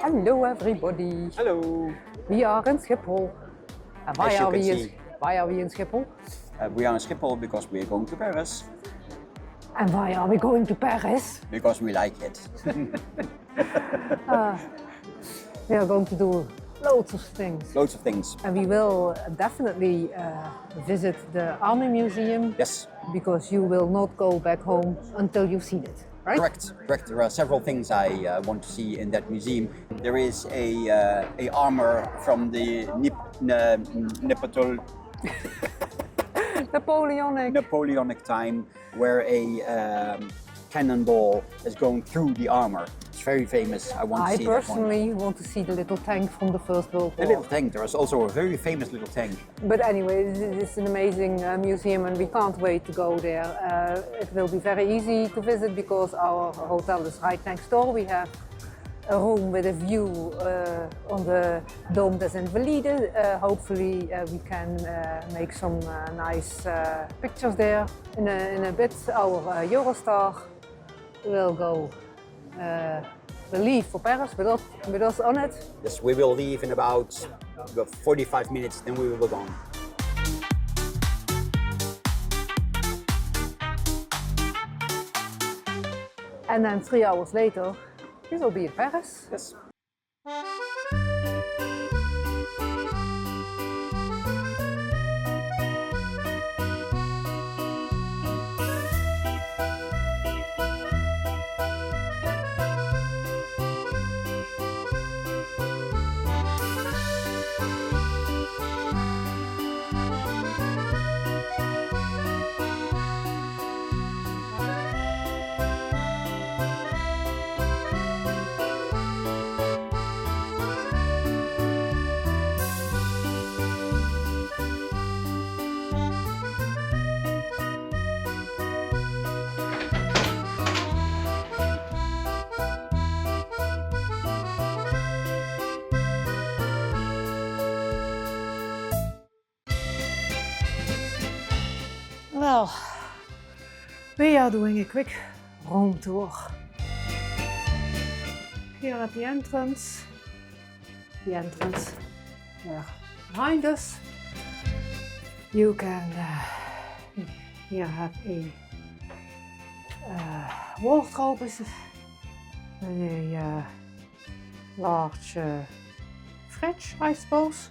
Hello everybody. Hello. We are in Schiphol. And why are we in Schiphol? We are in Schiphol because we are going to Paris. And why are we going to Paris? Because we like it. We are going to do loads of things. Loads of things. And we will definitely visit the Army Museum. Yes. Because you will not go back home until you've seen it, right? Correct. There are several things I want to see in that museum. There is a armor from the Napoleonic time, where a cannonball is going through the armor. It's very famous. I want to see that one. I personally want to see the little tank from the First World War. The little tank. There is also a very famous little tank. But anyway, this is an amazing museum and we can't wait to go there. It will be very easy to visit because our hotel is right next door. We have a room with a view on the Dôme des Invalides. Hopefully we can make some nice pictures there. In a bit our Eurostar will go. We'll leave for Paris with us on it. Yes, we will leave in about 45 minutes, then we will be gone. And then 3 hours later, we will be in Paris. Yes. Well, we are doing a quick room tour. Here at the entrance there behind us, you can here have a wardrobe with a large fridge, I suppose,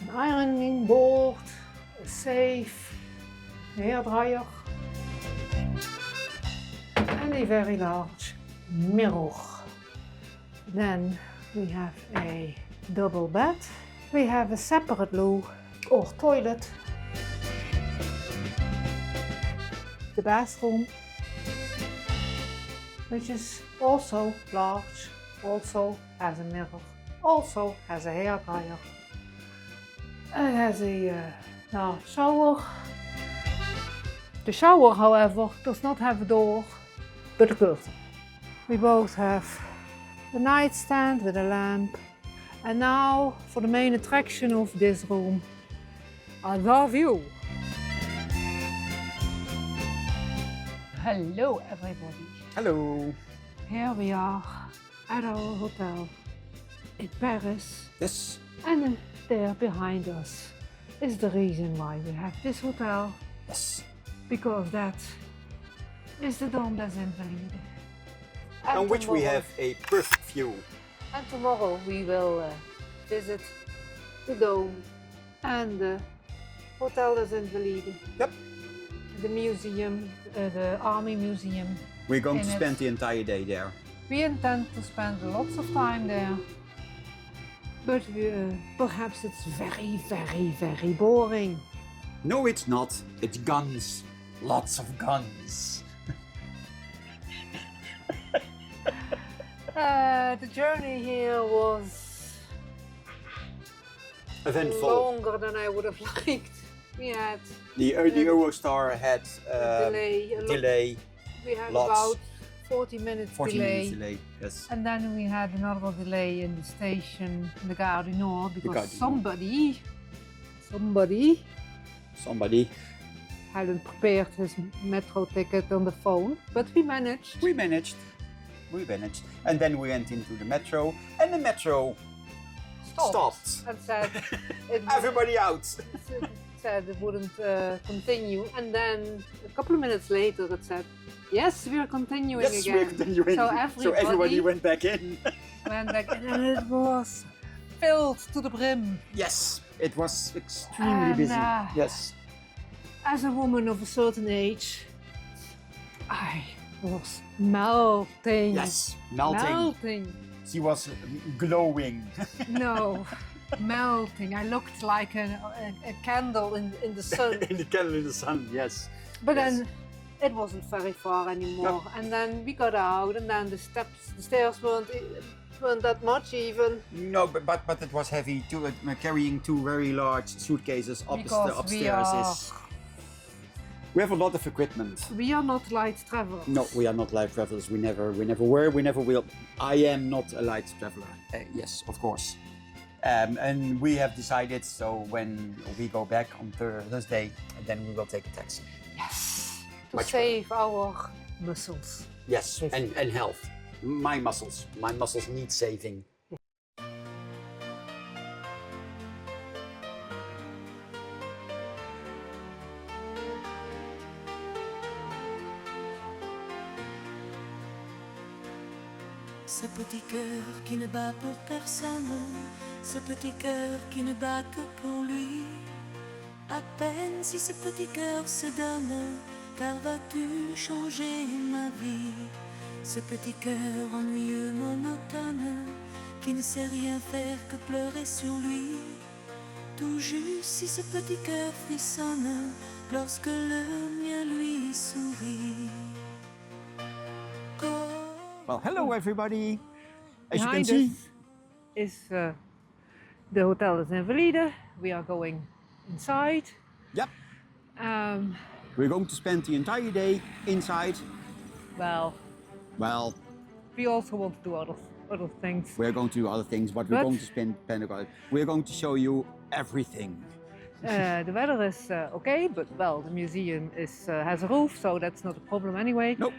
an ironing board, a safe, hairdryer and a very large mirror. Then we have a double bed. We have a separate loo or toilet. The bathroom, which is also large, also has a mirror, also has a hairdryer. It has a large shower. The shower, however, does not have a door, but a curtain. We both have a nightstand with a lamp. And now for the main attraction of this room, the view. Hello everybody. Hello. Here we are at our hotel in Paris. Yes. And there behind us is the reason why we have this hotel. Yes. Because that is the Dôme des Invalides. On which we have a perfect view. And tomorrow we will visit the Dôme and the Hôtel des Invalides. Yep. The museum, the Army Museum. We're going to spend the entire day there. We intend to spend lots of time there. But perhaps it's very boring. No, it's not. It's guns. Lots of guns. The journey here was eventful. Longer than I would have liked. We had the Eurostar had delay. We had lots. about 40 minutes 40 delay. minutes delay, yes. And then we had another delay in the station, in the Gare du Nord, because Gare du somebody hadn't prepared his metro ticket on the phone, but we managed. We managed. we managed. And then we went into the metro, and the metro stopped. And said Everybody out. said it wouldn't continue, and then a couple of minutes later it said, yes, we are continuing Yes, again. we're continuing. So everybody went back in. and it was filled to the brim. Yes, it was extremely busy. Yes. As a woman of a certain age, I was melting. Yes, melting. She was glowing. No, melting. I looked like a candle in the sun. In the candle in the sun, yes. But then it wasn't very far anymore. No. And then we got out, and then the stairs weren't that much even. No, but it was heavy. Carrying two very large suitcases upstairs we have a lot of equipment. We are not light travelers. No, we are not light travelers. We never were, we never will. I am not a light traveler. Yes, of course. And we have decided, so when we go back on Thursday, then we will take a taxi. Yes. To save our muscles. Yes, and health. My muscles need saving. Ce petit cœur qui ne bat pour personne, ce petit cœur qui ne bat que pour lui. À peine si ce petit cœur se donne, car vas-tu changer ma vie? Ce petit cœur ennuyeux, monotone, qui ne sait rien faire que pleurer sur lui. Tout juste si ce petit cœur frissonne, lorsque le mien lui sourit. Well, hello everybody. As you can Behind see, us is the Hôtel Les Invalides. We are going inside. Yep. We're going to spend the entire day inside. Well, we also want to do other things. We're going to do other things, but we're going to spend. We're going to show you everything. The weather is okay, but well, the museum has a roof, so that's not a problem anyway. Nope.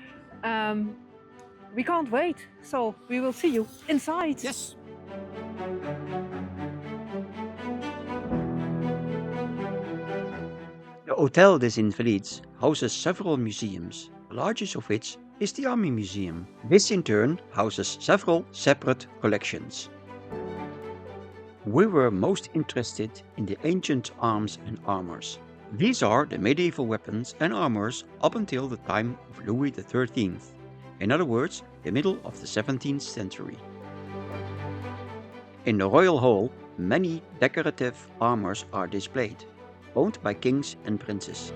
We can't wait, so we will see you inside. Yes. The Hôtel des Invalides houses several museums, the largest of which is the Army Museum. This in turn houses several separate collections. We were most interested in the ancient arms and armors. These are the medieval weapons and armors up until the time of Louis XIII. In other words, the middle of the 17th century. In the Royal Hall, many decorative armors are displayed, owned by kings and princes,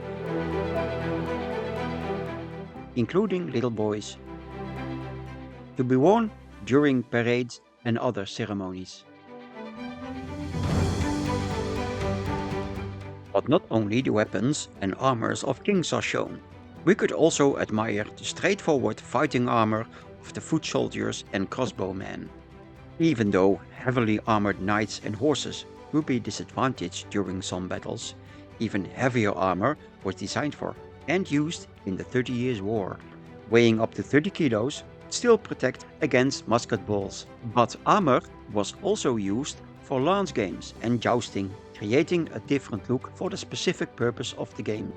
including little boys, to be worn during parades and other ceremonies. But not only the weapons and armors of kings are shown. We could also admire the straightforward fighting armor of the foot soldiers and crossbowmen. Even though heavily armored knights and horses would be disadvantaged during some battles, even heavier armor was designed for and used in the 30 Years' War. Weighing up to 30 kilos, still protect against musket balls. But armor was also used for lance games and jousting, creating a different look for the specific purpose of the game.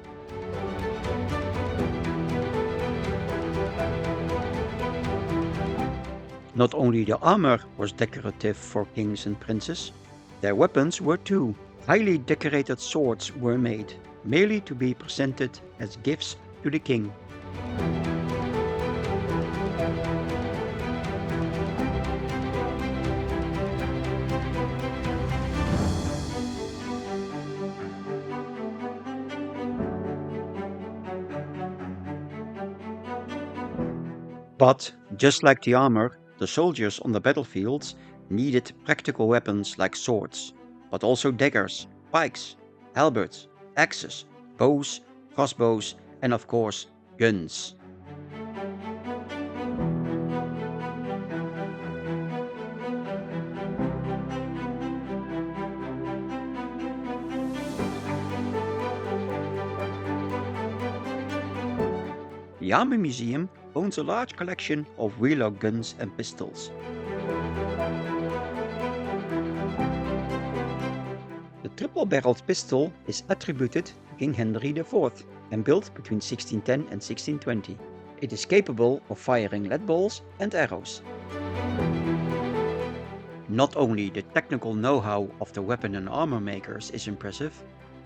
Not only the armor was decorative for kings and princes, their weapons were too. Highly decorated swords were made, merely to be presented as gifts to the king. But, just like the armor, the soldiers on the battlefields needed practical weapons like swords, but also daggers, pikes, halberds, axes, bows, crossbows, and of course, guns. The Army Museum owns a large collection of wheelock guns and pistols. The triple-barreled pistol is attributed to King Henry IV and built between 1610 and 1620. It is capable of firing lead balls and arrows. Not only the technical know-how of the weapon and armor makers is impressive,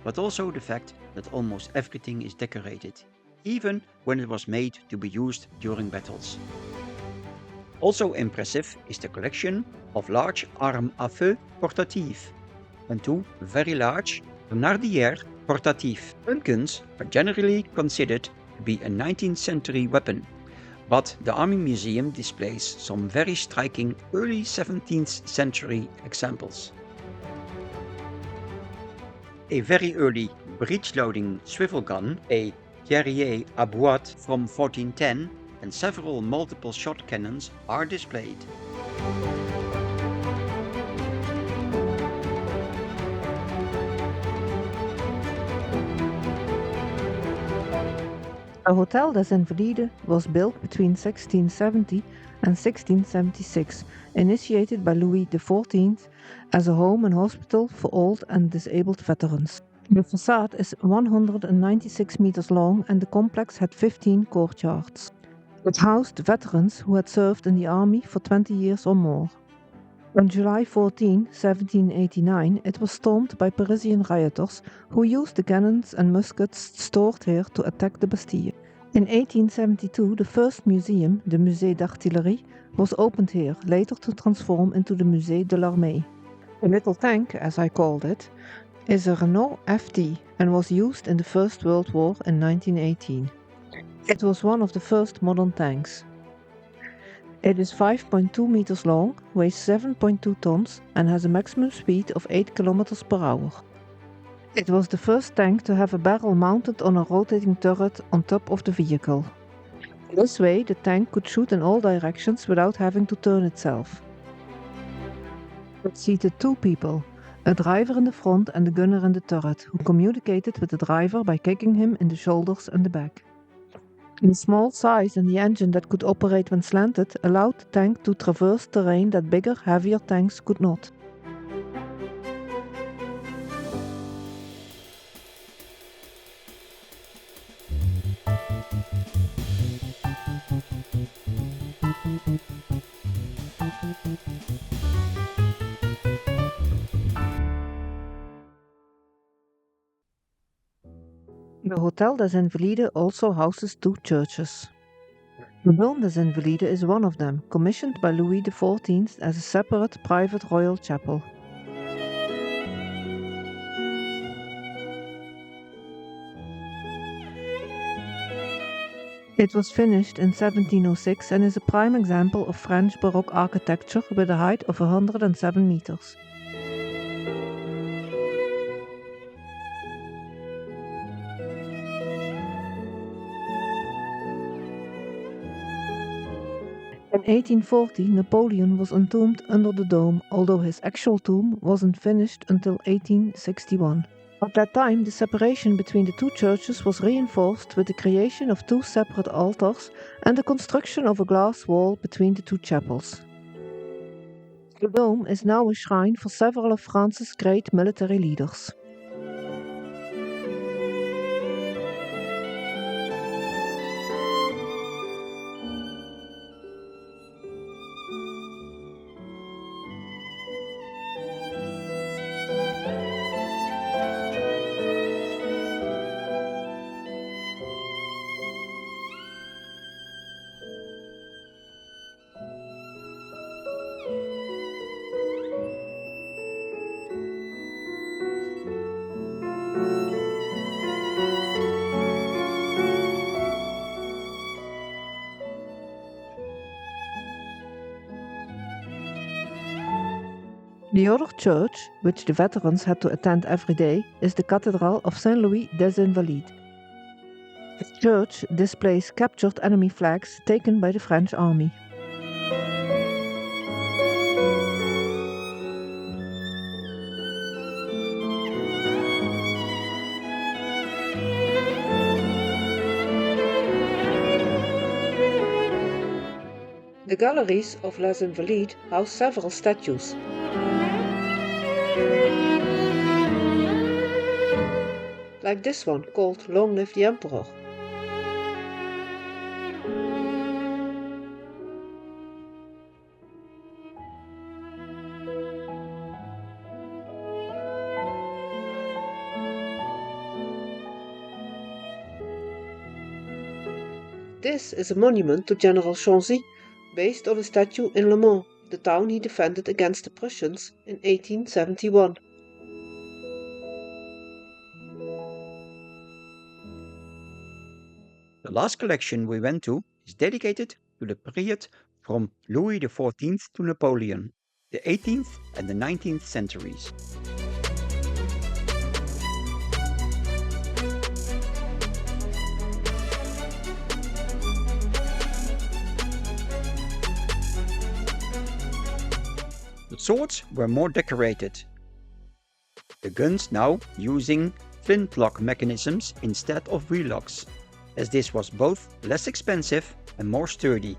but also the fact that almost everything is decorated, even when it was made to be used during battles. Also impressive is the collection of large armes à feu portatives and two very large grenadier portatives. Pumpkins are generally considered to be a 19th century weapon, but the Army Museum displays some very striking early 17th century examples. A very early breech-loading swivel gun, a Guerrier à boîte from 1410, and several multiple-shot cannons are displayed. The Hôtel des Invalides was built between 1670 and 1676, initiated by Louis XIV as a home and hospital for old and disabled veterans. The facade is 196 meters long and the complex had 15 courtyards. It housed veterans who had served in the army for 20 years or more. On July 14, 1789, it was stormed by Parisian rioters who used the cannons and muskets stored here to attack the Bastille. In 1872, the first museum, the Musée d'Artillerie, was opened here, later to transform into the Musée de l'Armée. The little tank, as I called it, is a Renault FT and was used in the First World War in 1918. It was one of the first modern tanks. It is 5.2 meters long, weighs 7.2 tons and has a maximum speed of 8 kilometers per hour. It was the first tank to have a barrel mounted on a rotating turret on top of the vehicle. This way the tank could shoot in all directions without having to turn itself. It seated two people, a driver in the front and a gunner in the turret, who communicated with the driver by kicking him in the shoulders and the back. The small size and the engine that could operate when slanted allowed the tank to traverse terrain that bigger, heavier tanks could not. The Hôtel des Invalides also houses two churches. The Dôme des Invalides is one of them, commissioned by Louis XIV as a separate private royal chapel. It was finished in 1706 and is a prime example of French Baroque architecture with a height of 107 meters. In 1840, Napoleon was entombed under the dome, although his actual tomb wasn't finished until 1861. At that time, the separation between the two churches was reinforced with the creation of two separate altars and the construction of a glass wall between the two chapels. The dome is now a shrine for several of France's great military leaders. The other church, which the veterans had to attend every day, is the Cathedral Saint Louis-des-Invalides. The church displays captured enemy flags taken by the French army. The galleries of Les Invalides house several statues. Like this one called Long Live the Emperor. This is a monument to General Chanzy, based on a statue in Le Mans, the town he defended against the Prussians in 1871. The last collection we went to is dedicated to the period from Louis XIV to Napoleon, the 18th and the 19th centuries. The swords were more decorated, the guns now using flintlock mechanisms instead of wheel locks, as this was both less expensive and more sturdy.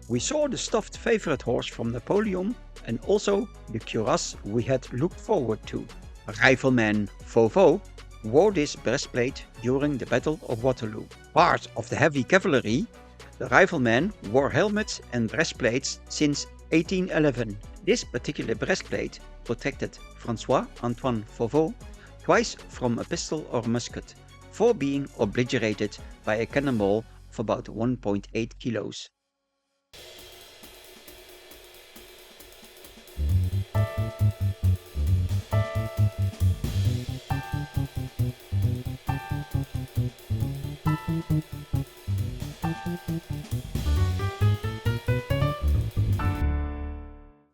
We saw the stuffed favorite horse from Napoleon and also the cuirass we had looked forward to. Rifleman Fauveau wore this breastplate during the Battle of Waterloo. Part of the heavy cavalry, the riflemen wore helmets and breastplates since 1811. This particular breastplate protected François-Antoine Fauveau twice from a pistol or musket, for being obliterated by a cannonball of about 1.8 kilos.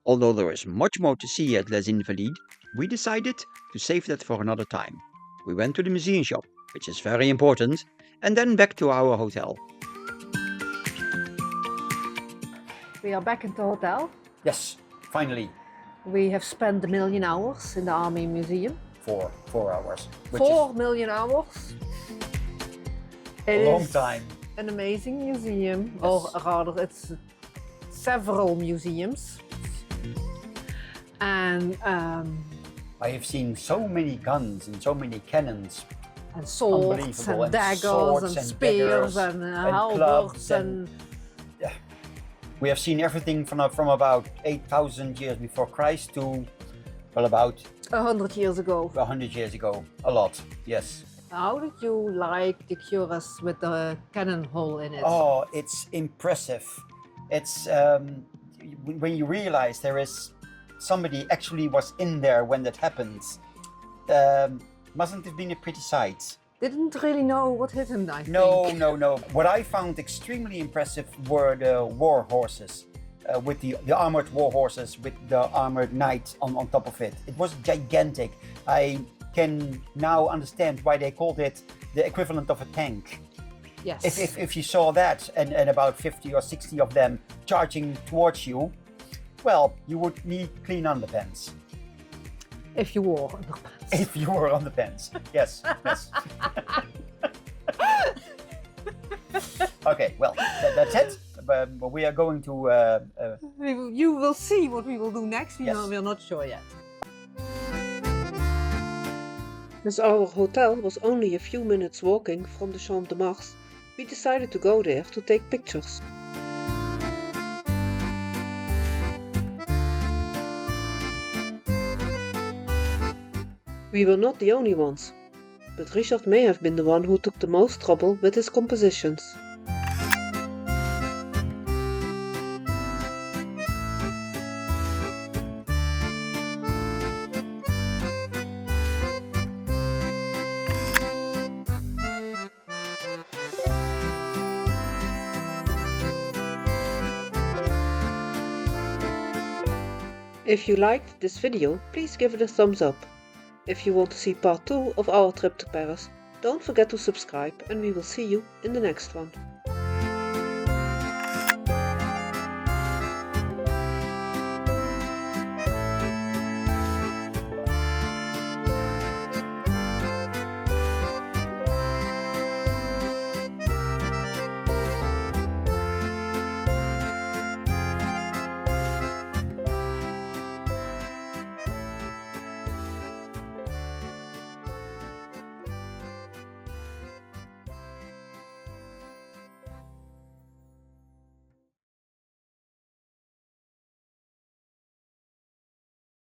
Although there is much more to see at Les Invalides, we decided to save that for another time. We went to the museum shop, which is very important, and then back to our hotel. We are back at the hotel. Yes, finally. We have spent 1 million hours in the Army Museum. 4 hours. Which 4 million hours. It is a long is time. An amazing museum, Yes. or rather it's several museums. And I have seen so many guns and so many cannons. swords Unbelievable. and daggers swords and spears daggers and clubs halberds and we have seen everything from about 8,000 years before Christ to, well, about 100 years ago. 100 years ago. A lot, yes. How did you like the cuirass with the cannon hole in it? Oh, it's impressive. It's when you realize there is somebody actually was in there when that happened. Mustn't have been a pretty sight. Didn't really know what hit him, I think. No. What I found extremely impressive were the war horses, with the armored war horses with the armored knight on top of it. It was gigantic. I can now understand why they called it the equivalent of a tank. Yes. If you saw that and about 50 or 60 of them charging towards you, well, you would need clean underpants. If you wore underpants. If you were underpants, yes. Okay, well, that's it. But we are going to... You will see what we will do next. Yes. We're not sure yet. As our hotel was only a few minutes walking from the Champ de Mars, we decided to go there to take pictures. We were not the only ones, but Richard may have been the one who took the most trouble with his compositions. If you liked this video, please give it a thumbs up. If you want to see part 2 of our trip to Paris, don't forget to subscribe and we will see you in the next one.